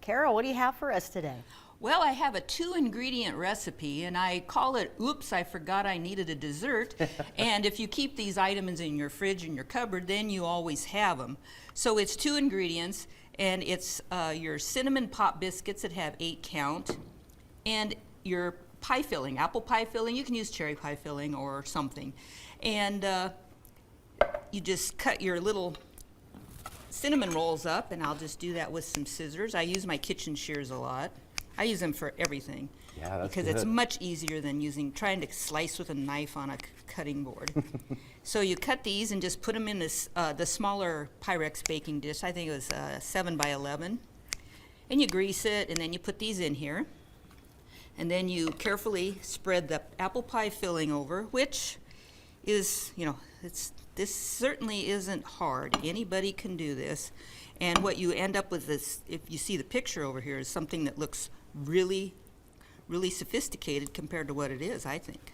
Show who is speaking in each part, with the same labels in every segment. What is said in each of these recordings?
Speaker 1: Carol, what do you have for us today?
Speaker 2: Well, I have a 2-ingredient recipe, and I call it, oops, I forgot I needed a dessert. And if you keep these items in your fridge and your cupboard, then you always have them. So it's 2 ingredients, and it's your cinnamon pop biscuits that have 8 count, and your pie filling, apple pie filling. You can use cherry pie filling or something. And you just cut your little cinnamon rolls up, and I'll just do that with some scissors. I use my kitchen shears a lot. I use them for everything.
Speaker 3: Yeah, that's
Speaker 2: because
Speaker 3: good.
Speaker 2: it's much easier than trying to slice with a knife on a cutting board. So you cut these and just put them in this the smaller Pyrex baking dish. I think it was 7 by 11. And you grease it, and then you put these in here. And then you carefully spread the apple pie filling over, which is, this certainly isn't hard. Anybody can do this. And what you end up with is, if you see the picture over here, is something that looks really, really sophisticated compared to what it is, I think.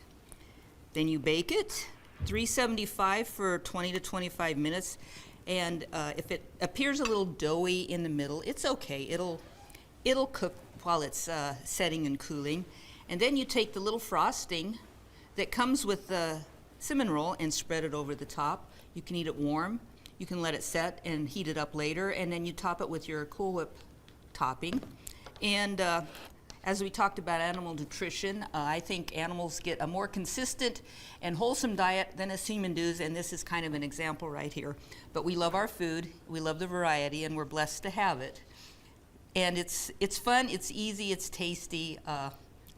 Speaker 2: Then you bake it, 375 for 20 to 25 minutes. And if it appears a little doughy in the middle, it's okay. It'll cook while it's setting and cooling. And then you take the little frosting that comes with the cinnamon roll and spread it over the top. You can eat it warm. You can let it set and heat it up later, and then you top it with your Cool Whip topping. And as we talked about animal nutrition, I think animals get a more consistent and wholesome diet than us human does, and this is kind of an example right here. But we love our food, we love the variety, and we're blessed to have it. And it's fun, it's easy, it's tasty.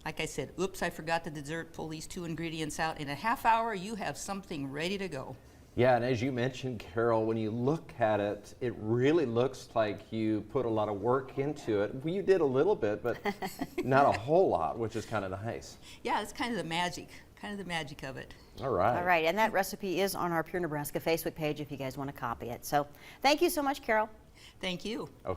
Speaker 2: Like I said, oops, I forgot the dessert. Pull these 2 ingredients out. In a half hour, you have something ready to go.
Speaker 3: Yeah, and as you mentioned, Carol, when you look at it, it really looks like you put a lot of work into it. Well, you did a little bit, but not a whole lot, which is kind of nice.
Speaker 2: Yeah, it's kind of the magic of it.
Speaker 3: All right.
Speaker 1: All right, and that recipe is on our Pure Nebraska Facebook page if you guys want to copy it. So thank you so much, Carol.
Speaker 2: Thank you.
Speaker 3: Okay.